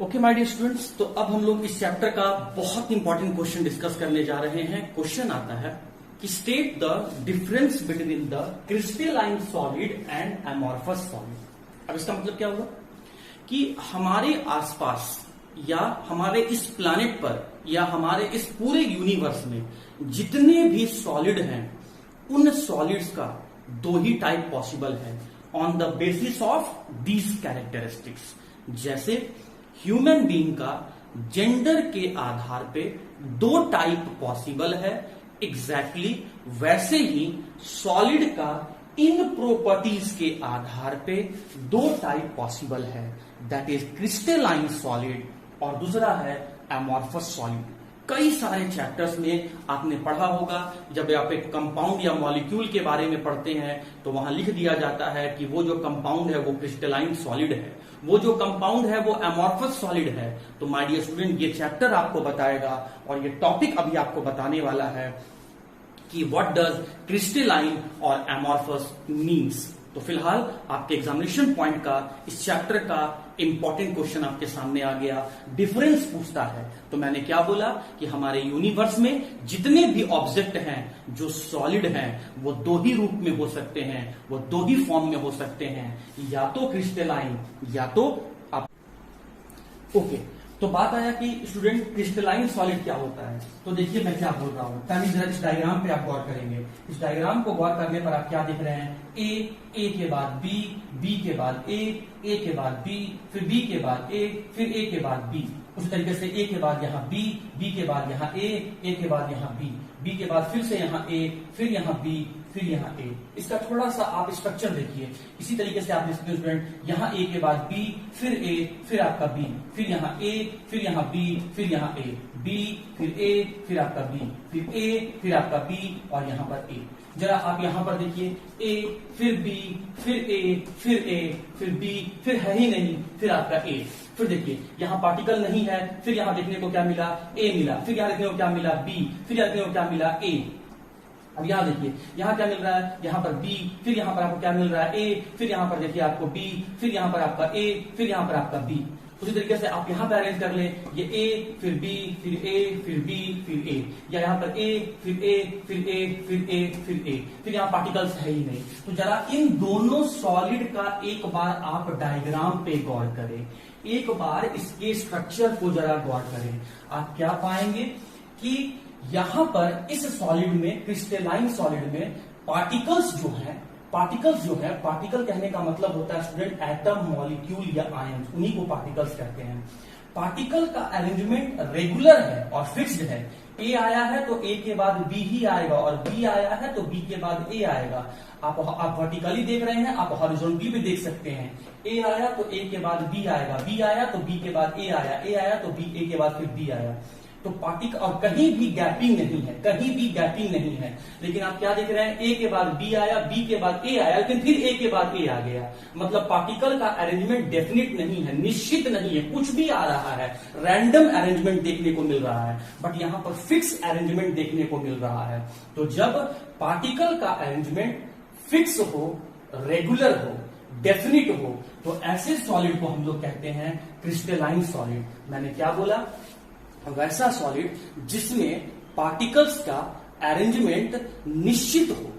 Okay my dear students, तो अब हम लोग इस चैप्टर का बहुत इंपॉर्टेंट क्वेश्चन डिस्कस करने जा रहे हैं। क्वेश्चन आता है कि state the difference between the crystalline solid and amorphous solid. अब इसका मतलब क्या हुआ कि हमारे आसपास या हमारे इस प्लैनेट पर या हमारे इस पूरे यूनिवर्स में जितने भी सॉलिड हैं उन सॉलिड्स का दो ही टाइप पॉसिबल है on the basis of these characteristics. जैसे ह्यूमन बीइंग का जेंडर के आधार पे दो टाइप पॉसिबल है, एग्जैक्टली वैसे ही सॉलिड का इन प्रॉपर्टीज के आधार पे दो टाइप पॉसिबल है, दैट इज क्रिस्टलाइन सॉलिड और दूसरा है एमॉर्फस सॉलिड। कई सारे चैप्टर्स में आपने पढ़ा होगा, जब आप एक कंपाउंड या मॉलिक्यूल के बारे में पढ़ते हैं तो वहां लिख दिया जाता है कि वो जो कंपाउंड है वो क्रिस्टलाइन सॉलिड है, वो जो कंपाउंड है वो एमॉर्फस सॉलिड है। तो माय डियर स्टूडेंट, ये चैप्टर आपको बताएगा और ये टॉपिक अभी आपको बताने वाला है कि व्हाट डज क्रिस्टलाइन और एमॉर्फस मीन्स। तो फिलहाल आपके एग्जामिनेशन पॉइंट का इस चैप्टर का इंपॉर्टेंट क्वेश्चन आपके सामने आ गया। डिफरेंस पूछता है, तो मैंने क्या बोला कि हमारे यूनिवर्स में जितने भी ऑब्जेक्ट हैं जो सॉलिड हैं वो दो ही रूप में हो सकते हैं, वो दो ही फॉर्म में हो सकते हैं, या तो क्रिस्टलाइन या तो ओके। तो बात आया कि स्टूडेंट क्रिस्टलाइन सॉलिड क्या होता है। तो देखिए मैं क्या बोल रहा हूं, ताकि जरा इस डायग्राम पे आप गौर करेंगे। इस डायग्राम को गौर करने पर आप क्या देख रहे हैं, ए के बाद बी, बी के बाद ए के बाद बी, फिर बी के बाद ए, फिर ए के बाद बी। उसी तरीके से ए के बाद यहाँ बी के बाद यहाँ ए के बाद यहाँ बी के बाद फिर से यहाँ ए, फिर यहाँ बी, फिर यहाँ ए। इसका थोड़ा सा आप स्ट्रक्चर देखिए। इसी तरीके से आप देखते हैं स्टूडेंट, यहाँ ए के बाद बी, फिर ए, फिर आपका बी, फिर यहाँ ए, फिर यहाँ बी, फिर यहाँ ए, बी, फिर ए, फिर आपका बी, फिर ए, फिर आपका बी और यहाँ पर ए। जरा आप यहाँ पर देखिए, ए, फिर बी, फिर ए, फिर ए, फिर बी, फिर है ही नहीं, फिर आपका ए। फिर देखिए यहाँ पार्टिकल नहीं है, फिर यहाँ देखने को क्या मिला, ए मिला, फिर यहाँ देखने को क्या मिला, बी, फिर यहाँ देखने को क्या मिला, ए। अब यहाँ देखिए यहाँ क्या मिल रहा है, यहाँ पर बी, फिर यहाँ पर आपको क्या मिल रहा है, ए, फिर यहाँ पर देखिए आपको बी, फिर यहाँ पर आपका ए, फिर यहाँ पर आपका बी। उसी तरीके से आप यहाँ पे अरेंज कर ले, ये ए, फिर बी, फिर ए, फिर बी, फिर ए, या यहाँ पर ए, फिर ए, फिर ए, फिर ए, फिर ए, फिर यहाँ पार्टिकल्स है ही नहीं। तो जरा इन दोनों सॉलिड का एक बार आप डायग्राम पे गौर करें, एक बार इसके स्ट्रक्चर को जरा गौर करें। आप क्या पाएंगे कि यहां पर इस सॉलिड में, क्रिस्टलाइन सॉलिड में पार्टिकल्स जो है, पार्टिकल कहने का मतलब होता है स्टूडेंट एटम, मॉलिक्यूल या आयन, उन्हीं को पार्टिकल्स कहते हैं। पार्टिकल का अरेंजमेंट रेगुलर है और फिक्स्ड है। ए आया है तो ए के बाद बी ही आएगा, और बी आया है तो बी के बाद ए आएगा। आप वर्टिकली देख रहे हैं, आप हॉरिजॉन्टली भी देख सकते हैं। ए आया तो ए के बाद बी आएगा, बी आया तो बी के बाद ए आया, ए आया तो बी, ए के बाद फिर बी आया। तो पार्टिकल, और कहीं भी गैपिंग नहीं है, कहीं भी गैपिंग नहीं है। लेकिन आप क्या देख रहे हैं, ए के बाद बी आया, बी के बाद ए आया, लेकिन फिर ए के बाद ए आ गया। मतलब पार्टिकल का अरेंजमेंट डेफिनिट नहीं है, निश्चित नहीं है, कुछ भी आ रहा है, रैंडम अरेंजमेंट देखने को मिल रहा है, बट यहां पर फिक्स अरेंजमेंट देखने को मिल रहा है। तो जब पार्टिकल का अरेंजमेंट फिक्स हो, रेगुलर हो, डेफिनिट हो, तो ऐसे सॉलिड को हम लोग कहते हैं क्रिस्टलाइन सॉलिड। मैंने क्या बोला, वैसा सॉलिड जिसमें पार्टिकल्स का अरेंजमेंट निश्चित हो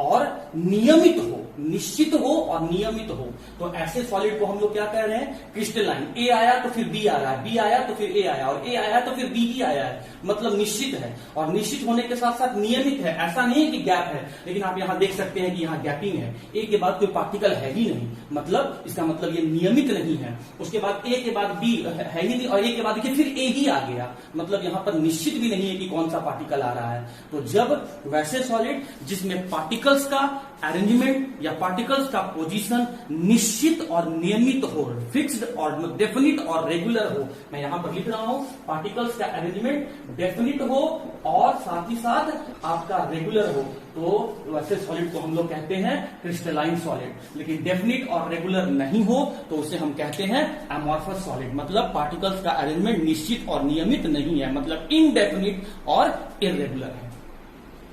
और नियमित हो, निश्चित हो और नियमित हो। तो ऐसे सॉलिड को हम लोग क्या कह रहे हैं, क्रिस्टलाइन। ए आया तो फिर बी आ रहा है, बी आया तो फिर ए आया, और ए आया तो फिर बी ही आया है। मतलब निश्चित है, और निश्चित होने के साथ साथ नियमित है। ऐसा नहीं है कि गैप है, लेकिन आप यहां देख सकते हैं कि यहाँ गैपिंग है। ए के बाद कोई पार्टिकल है ही नहीं, मतलब इसका मतलब ये नियमित नहीं है। उसके बाद ए के बाद बी है ही नहीं, और ए के बाद देखिए फिर ए ही आ गया, मतलब यहाँ पर निश्चित भी नहीं है कि कौन सा पार्टिकल आ रहा है। तो जब वैसे सॉलिड जिसमें पार्टिकल्स का अरेंजमेंट या पार्टिकल्स का पोजीशन निश्चित और नियमित हो, फिक्स्ड और डेफिनिट और रेगुलर हो, मैं यहां पर लिख रहा हूं, पार्टिकल्स का अरेंजमेंट डेफिनिट हो और साथ ही साथ आपका रेगुलर हो, तो वैसे सॉलिड को हम लोग कहते हैं क्रिस्टलाइन सॉलिड। लेकिन डेफिनिट और रेगुलर नहीं हो तो उसे हम कहते हैं एमॉर्फस सॉलिड। मतलब पार्टिकल्स का अरेंजमेंट निश्चित और नियमित नहीं है, मतलब इनडेफिनिट और इरेगुलर है।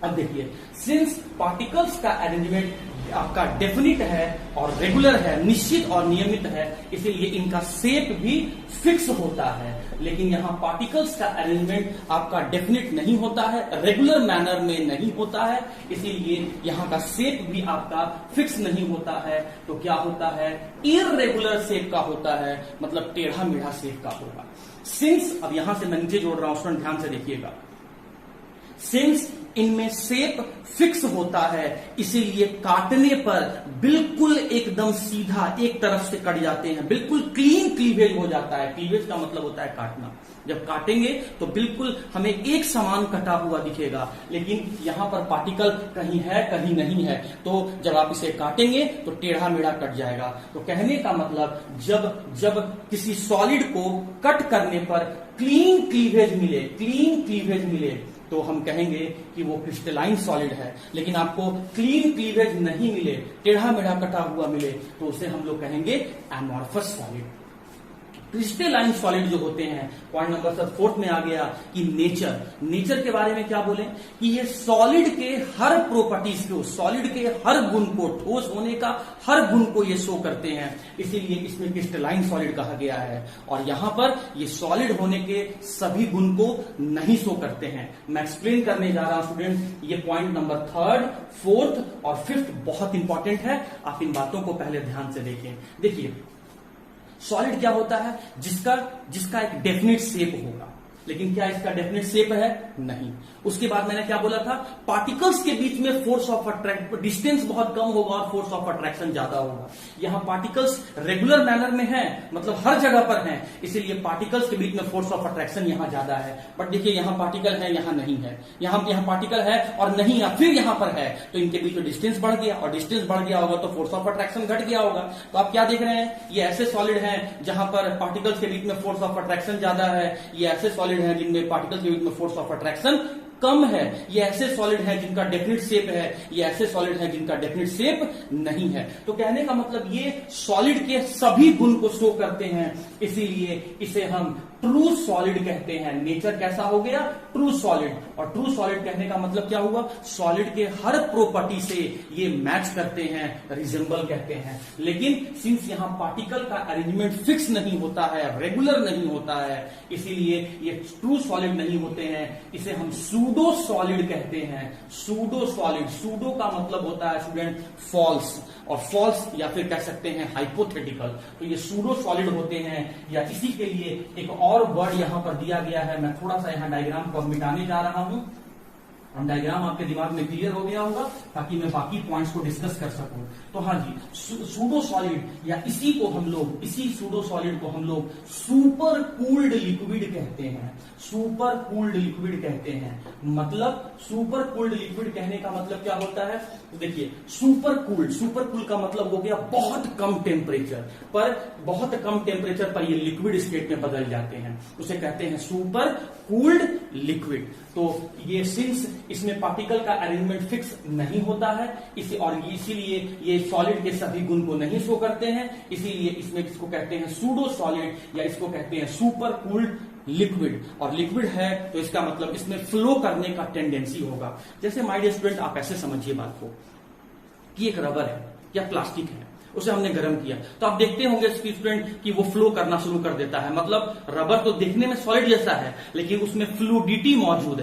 अब देखिए, सिंस पार्टिकल्स का अरेंजमेंट आपका डेफिनिट है और रेगुलर है, निश्चित और नियमित है, इसीलिए इनका शेप भी फिक्स होता है। लेकिन यहां पार्टिकल्स का अरेंजमेंट आपका डेफिनिट नहीं होता है, रेगुलर मैनर में नहीं होता है, इसीलिए यहां का शेप भी आपका फिक्स नहीं होता है। तो क्या होता है, इररेगुलर शेप का होता है, मतलब टेढ़ा मेढ़ा शेप का होगा। सिंस, अब यहां से मैं नीचे जोड़ रहा हूं, स्टूडेंट ध्यान से देखिएगा, सिंस इनमें शेप फिक्स होता है, इसीलिए काटने पर बिल्कुल एकदम सीधा एक तरफ से कट जाते हैं, बिल्कुल क्लीन क्लीवेज हो जाता है। क्लीवेज का मतलब होता है काटना। जब काटेंगे तो बिल्कुल हमें एक समान कटा हुआ दिखेगा, लेकिन यहां पर पार्टिकल कहीं है कहीं नहीं है, तो जब आप इसे काटेंगे तो टेढ़ा मेढ़ा कट जाएगा। तो कहने का मतलब जब किसी सॉलिड को कट करने पर क्लीन क्लीवेज मिले तो हम कहेंगे कि वो क्रिस्टलाइन सॉलिड है। लेकिन आपको क्लीन क्लीवेज नहीं मिले, टेढ़ा मेढ़ा कटा हुआ मिले, तो उसे हम लोग कहेंगे एमॉर्फस सॉलिड। क्रिस्टलाइन सॉलिड जो होते हैं, पॉइंट नंबर 4 में आ गया कि नेचर के बारे में क्या बोले कि ये सॉलिड के हर प्रॉपर्टीज को, सॉलिड के हर गुण को, ठोस होने का हर गुण को ये शो करते हैं, इसीलिए इसमें क्रिस्टलाइन सॉलिड कहा गया है। और यहां पर ये सॉलिड होने के सभी गुण को नहीं शो करते हैं। मैं एक्सप्लेन करने जा रहा हूं स्टूडेंट, ये पॉइंट नंबर 3, 4 और 5 बहुत इंपॉर्टेंट है, आप इन बातों को पहले ध्यान से देखें। देखिए सॉलिड क्या होता है, जिसका एक डेफिनेट शेप होगा, लेकिन क्या इसका डेफिनेट शेप है? नहीं। उसके बाद मैंने क्या बोला था, पार्टिकल्स के बीच में फोर्स ऑफ अट्रैक्शन, डिस्टेंस बहुत कम होगा और फोर्स ऑफ अट्रैक्शन ज्यादा होगा। यहां पार्टिकल्स रेगुलर मैनर में है, मतलब हर जगह पर है, इसीलिए पार्टिकल्स के बीच में फोर्स ऑफ अट्रैक्शन यहां ज्यादा है। बट देखिए यहां पार्टिकल है, यहां नहीं है, यहां पार्टिकल है और नहीं है, फिर यहां पर है, तो इनके बीच में डिस्टेंस बढ़ गया, और डिस्टेंस बढ़ गया होगा तो फोर्स ऑफ अट्रैक्शन घट गया होगा। तो आप क्या देख रहे हैं, ये ऐसे सॉलिड हैं जहां पर पार्टिकल्स के बीच में फोर्स ऑफ अट्रैक्शन ज्यादा है, ये ऐसे सॉलिड हैं जिनमें पार्टिकल्स के बीच में फोर्स ऑफ अट्रैक्शन कम है, ये ऐसे सॉलिड है जिनका डेफिनेट शेप है, ये ऐसे सॉलिड है जिनका डेफिनेट शेप नहीं है। तो कहने का मतलब ये सॉलिड के सभी गुण को शो करते हैं, इसीलिए इसे हम ट्रू सॉलिड कहते हैं। नेचर कैसा हो गया, ट्रू सॉलिड। और ट्रू सॉलिड कहने का मतलब क्या हुआ, सॉलिड के हर प्रॉपर्टी से ये मैच करते हैं, रिजेंबल कहते हैं। लेकिन सिंस यहां पार्टिकल का अरेंजमेंट फिक्स नहीं होता है, रेगुलर नहीं होता है, इसीलिए ये ट्रू सॉलिड नहीं होते हैं, इसे हम सूडो सॉलिड कहते हैं। सूडो सॉलिड, सूडो का मतलब होता है स्टूडेंट फॉल्स, और फॉल्स या फिर कह सकते हैं हाइपोथेटिकल। तो ये सूडो सॉलिड होते हैं, या इसी के लिए एक और वर्ड यहां पर दिया गया है। मैं थोड़ा सा यहां डायग्राम को मिटाने जा रहा हूं, और डायग्राम आपके दिमाग में क्लियर हो गया होगा ताकि मैं बाकी पॉइंट्स को डिस्कस कर सकूं। तो हाँ जी, सूडो सॉलिड या इसी सूडो सॉलिड को हम लोग सुपर कूल्ड लिक्विड कहते हैं। सुपर कूल्ड लिक्विड कहते हैं, मतलब सुपर कूल्ड लिक्विड कहने का मतलब क्या होता है, तो देखिए सुपर कूल्ड का मतलब हो गया बहुत कम टेम्परेचर पर ये लिक्विड स्टेट में बदल जाते हैं, उसे कहते हैं सुपर कूल्ड लिक्विड। तो ये सिंस इसमें पार्टिकल का अरेंजमेंट फिक्स नहीं होता है, इसीलिए ये सॉलिड के सभी गुण को नहीं शो करते हैं, इसीलिए इसमें इसको कहते हैं सूडो सॉलिड या इसको कहते हैं सुपर कूल्ड लिक्विड। और लिक्विड है तो इसका मतलब इसमें फ्लो करने का टेंडेंसी होगा। जैसे माय डियर स्टूडेंट, आप ऐसे समझिए बात को कि एक रबर है या प्लास्टिक है, उसे हमने गर्म किया तो आप देखते होंगे स्टूडेंट कि वो फ्लो करना शुरू कर देता है। मतलब रबर तो दिखने में सॉलिड जैसा है, लेकिन उसमें फ्लूडिटी मौजूद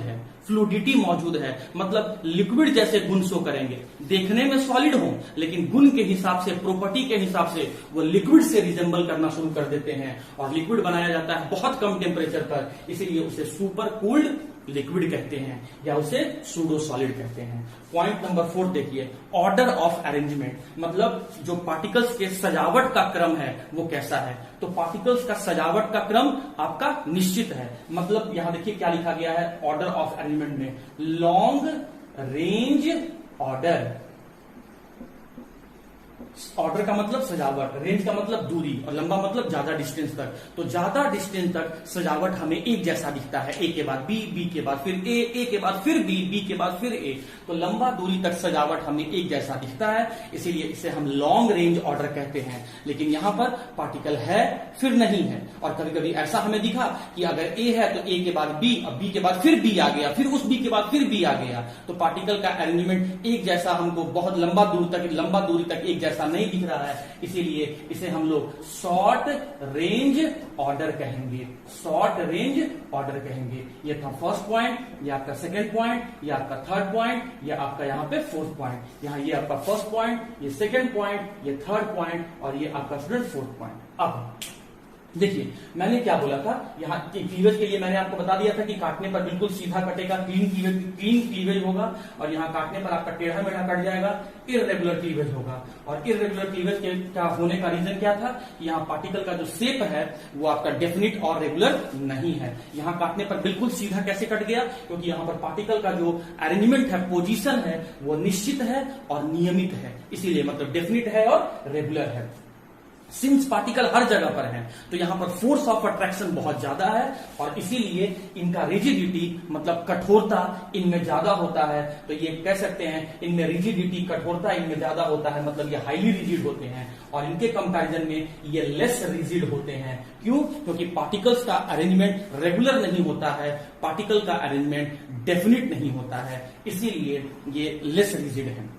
है, मतलब लिक्विड जैसे गुण शो करेंगे। देखने में सॉलिड हो, लेकिन गुण के हिसाब से, प्रॉपर्टी के हिसाब से वो लिक्विड से रिजेंबल करना शुरू कर देते हैं, और लिक्विड बनाया जाता है बहुत कम टेम्परेचर पर, इसीलिए उसे सुपर कूल्ड लिक्विड कहते हैं या उसे सूडो सॉलिड कहते हैं। पॉइंट नंबर 4 देखिए, ऑर्डर ऑफ अरेंजमेंट, मतलब जो पार्टिकल्स के सजावट का क्रम है वो कैसा है। तो पार्टिकल्स का सजावट का क्रम आपका निश्चित है, मतलब यहां देखिए क्या लिखा गया है ऑर्डर ऑफ अरेंजमेंट में, लॉन्ग रेंज ऑर्डर। ऑर्डर का मतलब सजावट, रेंज का मतलब दूरी, और लंबा मतलब ज्यादा डिस्टेंस तक। तो ज्यादा डिस्टेंस तक सजावट हमें एक जैसा दिखता है, ए के बाद बी, बी के बाद फिर ए के बाद फिर बी, बी के बाद फिर ए। तो लंबा दूरी तक सजावट हमें एक जैसा दिखता है, इसीलिए इसे हम लॉन्ग रेंज ऑर्डर कहते हैं। लेकिन यहां पर पार्टिकल है फिर नहीं है, और कभी कभी ऐसा हमें दिखा कि अगर ए है तो ए के बाद बी, अब बी के बाद फिर बी आ गया, फिर उस बी के बाद फिर बी आ गया। तो पार्टिकल का अरेंजमेंट एक जैसा हमको बहुत लंबा दूरी तक एक जैसा नहीं दिख रहा है, इसीलिए इसे हम लोग शॉर्ट रेंज ऑर्डर कहेंगे, शॉर्ट रेंज ऑर्डर कहेंगे। ये था फर्स्ट पॉइंट, ये आपका सेकंड पॉइंट, ये आपका थर्ड पॉइंट, ये आपका यहाँ पे फोर्थ पॉइंट। यहाँ ये आपका फर्स्ट पॉइंट, ये सेकंड पॉइंट, ये थर्ड पॉइंट, और ये आपका स्टूडेंट फोर्थ पॉइंट। अब देखिए मैंने क्या बोला था, यहाँ क्लीवेज के लिए मैंने आपको बता दिया था कि काटने पर बिल्कुल सीधा कटेगा, क्लीन क्लीवेज होगा, और यहाँ काटने पर आपका टेढ़ा मेढ़ा कट जाएगा, इररेगुलर क्लीवेज होगा। और इररेगुलर क्लीवेज के का होने का रीजन क्या था कि यहाँ पार्टिकल का जो शेप है वो आपका डेफिनिट और रेगुलर नहीं है। यहाँ काटने पर बिल्कुल सीधा कैसे कट गया, क्योंकि यहाँ पर पार्टिकल का जो अरेंजमेंट है, पोजीशन है, वो निश्चित है और नियमित है, इसीलिए मतलब डेफिनिट है और रेगुलर है। सिंस पार्टिकल हर जगह पर है तो यहां पर फोर्स ऑफ अट्रैक्शन बहुत ज्यादा है, और इसीलिए इनका रिजिडिटी मतलब कठोरता इनमें ज्यादा होता है। तो ये कह सकते हैं इनमें रिजिडिटी, कठोरता इनमें ज्यादा होता है, मतलब ये हाईली रिजिड होते हैं, और इनके कंपैरिजन में ये लेस रिजिड होते हैं। क्यों? क्योंकि पार्टिकल्स का अरेंजमेंट रेगुलर नहीं होता है, पार्टिकल का अरेंजमेंट डेफिनिट नहीं होता है, इसीलिए ये लेस रिजिड है।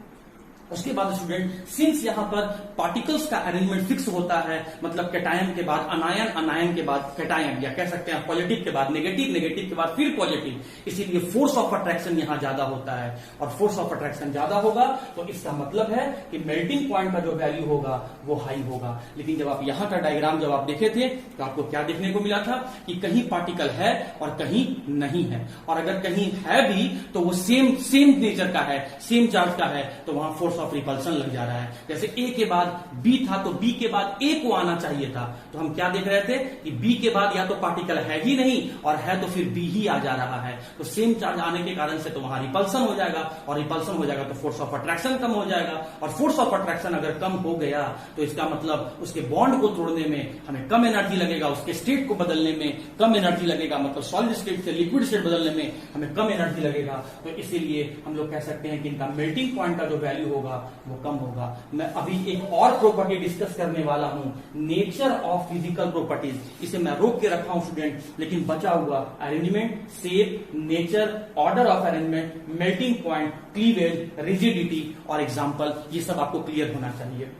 उसके बाद स्टूडेंट, सिंस यहां पर पार्टिकल्स का अरेंजमेंट फिक्स होता है, मतलब कैटायन के बाद अनायन, अनायन के बाद कैटायन, या कह सकते हैं पॉजिटिव के बाद नेगेटिव, नेगेटिव के बाद फिर पॉजिटिव, इसीलिए फोर्स ऑफ अट्रैक्शन यहां ज्यादा होता है। और फोर्स ऑफ अट्रैक्शन ज्यादा होगा तो इसका मतलब है कि मेल्टिंग पॉइंट का जो वैल्यू होगा वो हाई होगा। लेकिन जब आप यहां का डायग्राम जब आप देखे थे तो आपको क्या देखने को मिला था कि कहीं पार्टिकल है और कहीं नहीं है, और अगर कहीं है भी तो वो सेम नेचर का है, सेम चार्ज का है, तो वहां फोर्स ऑफ रिपल्सन लग जा रहा है। जैसे ए के बाद बी था तो बी के बाद ए को आना चाहिए था, तो हम क्या देख रहे थे कि बी के बाद या तो पार्टिकल है ही नहीं, और है तो फिर बी ही आ जा रहा है। तो सेम चार्ज आने के कारण से तो वहां रिपल्सन हो जाएगा, और रिपल्सन हो जाएगा तो फोर्स ऑफ अट्रैक्शन कम हो जाएगा, और फोर्स ऑफ अट्रैक्शन अगर कम हो गया तो इसका मतलब उसके बॉन्ड को तोड़ने में हमें कम एनर्जी लगेगा, उसके स्टेट को बदलने में कम एनर्जी लगेगा, मतलब सॉलिड स्टेट से लिक्विड स्टेट बदलने में हमें कम एनर्जी लगेगा। तो इसीलिए हम लोग कह सकते हैं कि इनका मेल्टिंग पॉइंट का जो वैल्यू होगा वो कम होगा। मैं अभी एक और प्रॉपर्टी डिस्कस करने वाला हूं, नेचर ऑफ फिजिकल प्रॉपर्टीज। इसे मैं रोक के रखा हूं स्टूडेंट, लेकिन बचा हुआ arrangement, shape, nature, order of arrangement, melting point, cleavage, rigidity और एग्जाम्पल, ये सब आपको क्लियर होना चाहिए।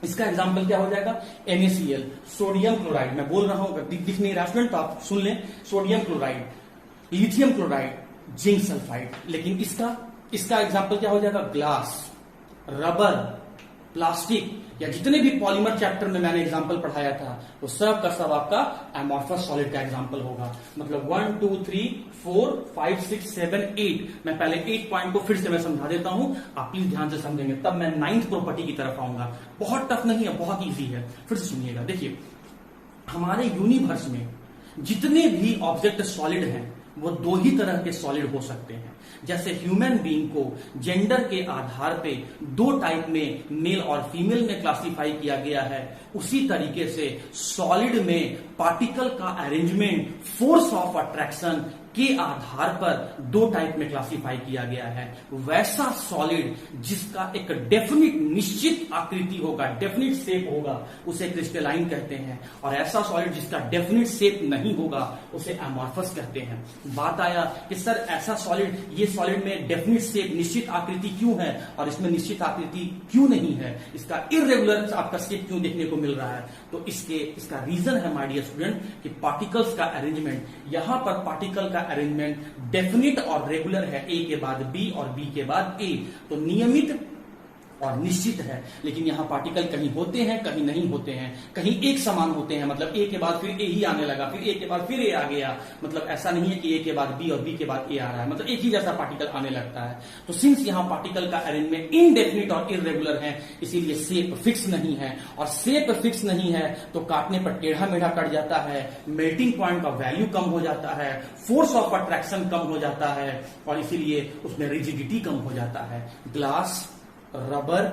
इसका एग्जाम्पल क्या हो जाएगा? NaCl, sodium chloride. मैं बोल रहा हूं, दिख नहीं रहा स्टूडेंट तो आप सुन लें। Sodium chloride, lithium chloride, zinc sulphide. लेकिन इसका एग्जाम्पल क्या हो जाएगा? ग्लास, रबर, प्लास्टिक, या जितने भी पॉलीमर चैप्टर में मैंने एग्जांपल पढ़ाया था वो सब का सब आपका एमॉर्फस सॉलिड का एग्जांपल होगा। मतलब 1 2 3 4 5 6 7 8। मैं पहले 8 पॉइंट को फिर से मैं समझा देता हूं, आप प्लीज ध्यान से समझेंगे, तब मैं 9th प्रॉपर्टी की तरफ आऊंगा। बहुत टफ नहीं है, बहुत ईजी है, फिर से सुनिएगा। देखिए, हमारे यूनिवर्स में जितने भी ऑब्जेक्ट सॉलिड हैं वो दो ही तरह के सॉलिड हो सकते हैं। जैसे ह्यूमन बीइंग को जेंडर के आधार पे दो टाइप में, मेल और फीमेल में क्लासिफाई किया गया है, उसी तरीके से सॉलिड में पार्टिकल का अरेंजमेंट फोर्स ऑफ अट्रैक्शन के आधार पर दो टाइप में क्लासिफाई किया गया है। वैसा सॉलिड जिसका एक डेफिनिट निश्चित आकृति होगा, डेफिनिट शेप होगा, उसे क्रिस्टलाइन कहते हैं, और ऐसा सॉलिड जिसका डेफिनिट शेप नहीं होगा उसे अमॉर्फस कहते हैं। बात आया कि सर ऐसा सॉलिड, ये सॉलिड में डेफिनिट शेप, निश्चित आकृति क्यों है और इसमें निश्चित आकृति क्यों नहीं है, इसका इररेगुलर आपका शेप क्यों देखने को मिल रहा है? तो इसका रीजन है माय डियर स्टूडेंट कि पार्टिकल्स का अरेंजमेंट, यहां पर पार्टिकल का अरेंजमेंट डेफिनिट और रेगुलर है, ए के बाद बी और बी के बाद ए, तो नियमित और निश्चित है। लेकिन यहां पार्टिकल कहीं होते हैं, कहीं नहीं होते हैं, कहीं एक समान होते हैं, मतलब ए के बाद फिर ए ही आने लगा, फिर ए के बाद फिर ए आ गया, मतलब ऐसा नहीं है कि ए के बाद बी और बी के बाद ए आ रहा है, मतलब एक ही जैसा पार्टिकल आने लगता है। तो सिंस यहां पार्टिकल का अरेंजमेंट इनडेफिनिट और इररेगुलर है, इसीलिए शेप फिक्स नहीं है, और शेप फिक्स नहीं है तो काटने पर टेढ़ा मेढ़ा कट जाता है, मेल्टिंग पॉइंट का वैल्यू कम हो जाता है, फोर्स ऑफ अट्रैक्शन कम हो जाता है, और इसीलिए उसमें रिजिडिटी कम हो जाता है। ग्लास, रबर,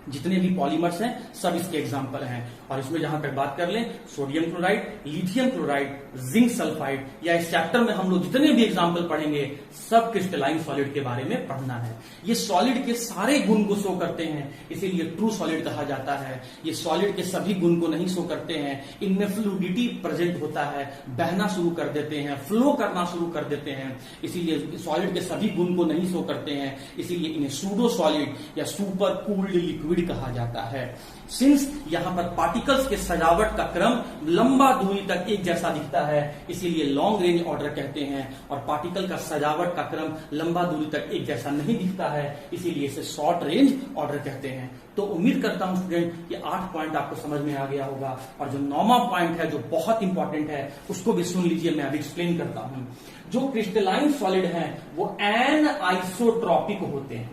जितने भी पॉलीमर्स हैं सब इसके एग्जाम्पल हैं। और इसमें जहां तक बात कर लें, sodium chloride, lithium chloride, zinc sulphide, या इस चैप्टर में हम लोग जितने भी एग्जाम्पल पढ़ेंगे सब क्रिस्टलाइन सॉलिड के बारे में पढ़ना है। ये सॉलिड के सारे गुण को शो करते हैं, इसीलिए ट्रू सॉलिड कहा जाता है। ये सॉलिड के सभी गुण को नहीं शो करते हैं, इनमें फ्लूइडिटी प्रेजेंट होता है, बहना शुरू कर देते हैं, फ्लो करना शुरू कर देते हैं, इसीलिए सॉलिड के सभी गुण को नहीं शो करते हैं, इसीलिए इन्हें सूडो सॉलिड या सुपर कूल्ड लिक्विड कहा जाता है। सिंस यहां पर पार्टिकल्स के सजावट का क्रम लंबा दूरी तक एक जैसा दिखता है, इसीलिए लॉन्ग रेंज ऑर्डर कहते हैं, और पार्टिकल का सजावट का क्रम लंबा दूरी तक एक जैसा नहीं दिखता है, इसीलिए इसे शॉर्ट रेंज ऑर्डर कहते हैं। तो उम्मीद करता हूं स्टूडेंट कि 8 पॉइंट आपको समझ में आ गया होगा, और जो 9वां पॉइंट है जो बहुत इंपॉर्टेंट है उसको भी सुन लीजिए, मैं अभी एक्सप्लेन करता हूं। जो क्रिस्टलाइन सॉलिड हैं वो एन आइसोट्रॉपिक होते हैं,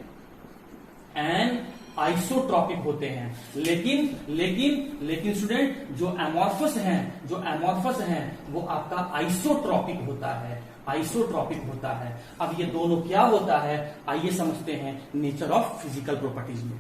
एन आइसोट्रॉपिक होते हैं, लेकिन स्टूडेंट जो एमॉर्फस हैं वो आपका आइसोट्रॉपिक होता है, आइसोट्रॉपिक होता है। अब ये दोनों क्या होता है, आइए समझते हैं नेचर ऑफ फिजिकल प्रॉपर्टीज में।